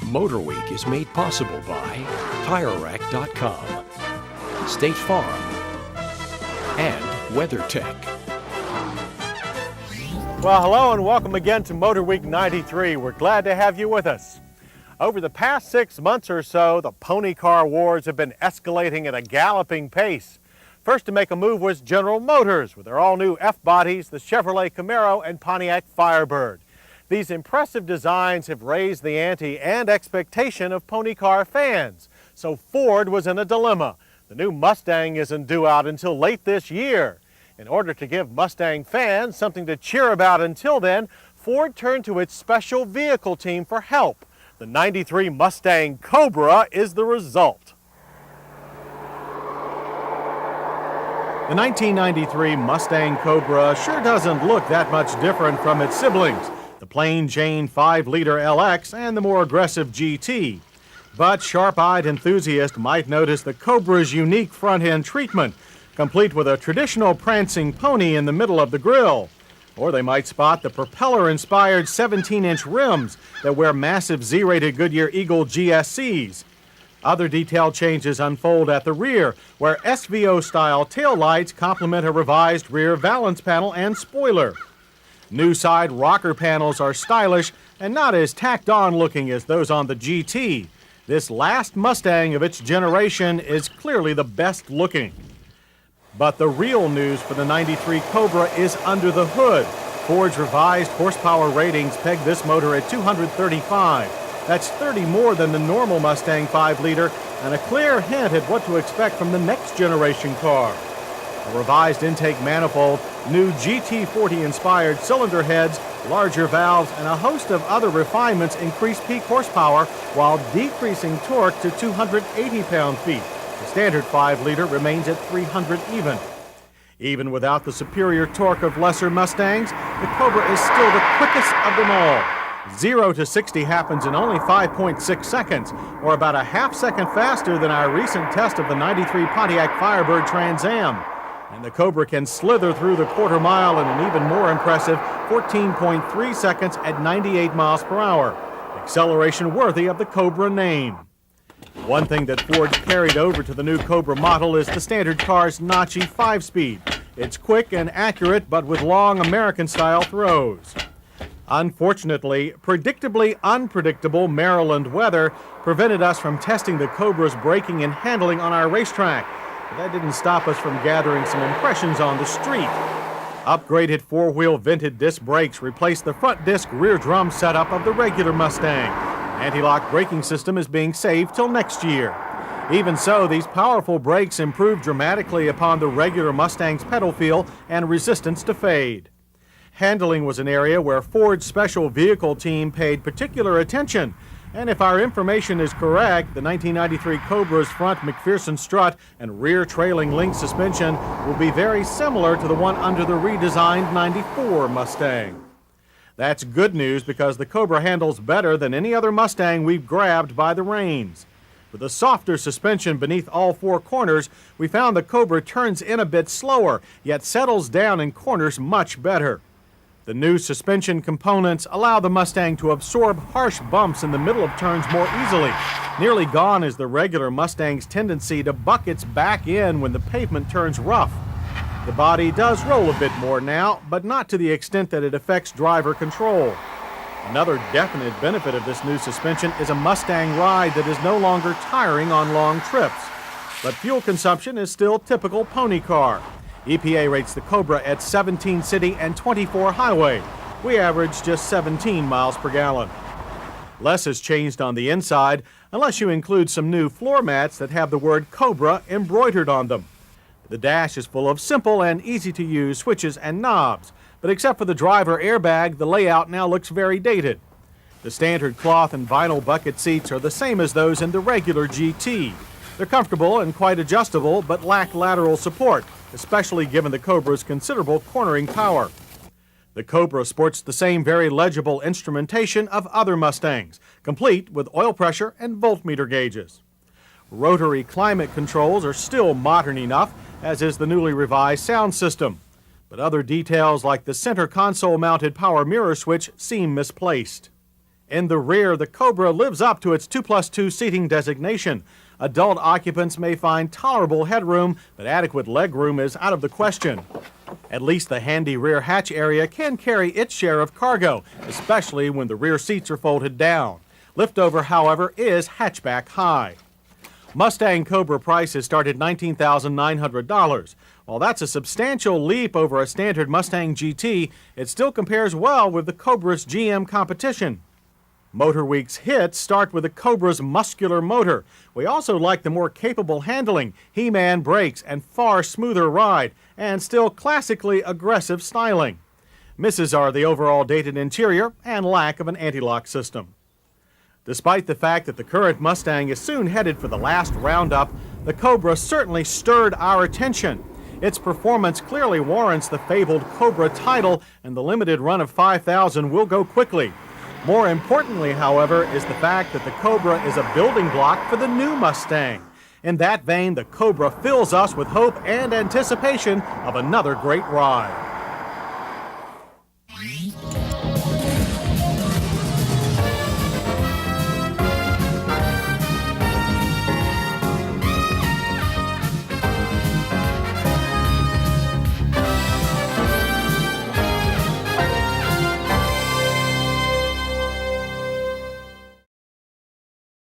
Motor Week is made possible by TireRack.com, State Farm, and WeatherTech. Well, hello and welcome again to Motor Week 93. We're glad to have you with us. Over the past 6 months or so, the pony car wars have been escalating at a galloping pace. First to make a move was General Motors with their all-new F-bodies, the Chevrolet Camaro and Pontiac Firebird. These impressive designs have raised the ante and expectation of pony car fans. So Ford was in a dilemma. The new Mustang isn't due out until late this year. In order to give Mustang fans something to cheer about until then, Ford turned to its special vehicle team for help. The '93 Mustang Cobra is the result. The 1993 Mustang Cobra sure doesn't look that much different from its siblings, the plain Jane 5-liter LX and the more aggressive GT. But sharp-eyed enthusiasts might notice the Cobra's unique front-end treatment, complete with a traditional prancing pony in the middle of the grille. Or they might spot the propeller-inspired 17-inch rims that wear massive Z-rated Goodyear Eagle GSCs. Other detail changes unfold at the rear, where SVO-style taillights complement a revised rear valance panel and spoiler. New side rocker panels are stylish and not as tacked-on looking as those on the GT. This last Mustang of its generation is clearly the best looking. But the real news for the '93 Cobra is under the hood. Ford's revised horsepower ratings peg this motor at 235. That's 30 more than the normal Mustang 5-liter and a clear hint at what to expect from the next generation car. A revised intake manifold, new GT40-inspired cylinder heads, larger valves, and a host of other refinements increase peak horsepower while decreasing torque to 280 pound-feet. The standard 5-liter remains at 300 even. Even without the superior torque of lesser Mustangs, the Cobra is still the quickest of them all. 0 to 60 happens in only 5.6 seconds, or about a half-second faster than our recent test of the '93 Pontiac Firebird Trans Am. And the Cobra can slither through the quarter mile in an even more impressive 14.3 seconds at 98 miles per hour. Acceleration worthy of the Cobra name. One thing that Ford carried over to the new Cobra model is the standard car's notchy 5-speed. It's quick and accurate, but with long American-style throws. Unfortunately, predictably unpredictable Maryland weather prevented us from testing the Cobra's braking and handling on our racetrack. But that didn't stop us from gathering some impressions on the street. Upgraded 4-wheel vented disc brakes replaced the front disc rear drum setup of the regular Mustang. Anti-lock braking system is being saved till next year. Even so, these powerful brakes improved dramatically upon the regular Mustang's pedal feel and resistance to fade. Handling was an area where Ford's special vehicle team paid particular attention. And if our information is correct, the 1993 Cobra's front McPherson strut and rear trailing link suspension will be very similar to the one under the redesigned '94 Mustang. That's good news because the Cobra handles better than any other Mustang we've grabbed by the reins. With a softer suspension beneath all 4 corners, we found the Cobra turns in a bit slower, yet settles down in corners much better. The new suspension components allow the Mustang to absorb harsh bumps in the middle of turns more easily. Nearly gone is the regular Mustang's tendency to buck its back end when the pavement turns rough. The body does roll a bit more now, but not to the extent that it affects driver control. Another definite benefit of this new suspension is a Mustang ride that is no longer tiring on long trips. But fuel consumption is still typical pony car. EPA rates the Cobra at 17 city and 24 highway. We average just 17 miles per gallon. Less has changed on the inside, unless you include some new floor mats that have the word Cobra embroidered on them. The dash is full of simple and easy-to-use switches and knobs, but except for the driver airbag, the layout now looks very dated. The standard cloth and vinyl bucket seats are the same as those in the regular GT. They're comfortable and quite adjustable, but lack lateral support, especially given the Cobra's considerable cornering power. The Cobra sports the same very legible instrumentation of other Mustangs, complete with oil pressure and voltmeter gauges. Rotary climate controls are still modern enough, as is the newly revised sound system. But other details like the center console-mounted power mirror switch seem misplaced. In the rear, the Cobra lives up to its 2+2 seating designation. Adult occupants may find tolerable headroom, but adequate legroom is out of the question. At least the handy rear hatch area can carry its share of cargo, especially when the rear seats are folded down. Liftover, however, is hatchback high. Mustang Cobra prices start at $19,900. While that's a substantial leap over a standard Mustang GT, it still compares well with the Cobra's GM competition. Motor Week's hits start with the Cobra's muscular motor. We also like the more capable handling, He-Man brakes, and far smoother ride, and still classically aggressive styling. Misses are the overall dated interior and lack of an anti-lock system. Despite the fact that the current Mustang is soon headed for the last roundup, the Cobra certainly stirred our attention. Its performance clearly warrants the fabled Cobra title, and the limited run of 5,000 will go quickly. More importantly, however, is the fact that the Cobra is a building block for the new Mustang. In that vein, the Cobra fills us with hope and anticipation of another great ride.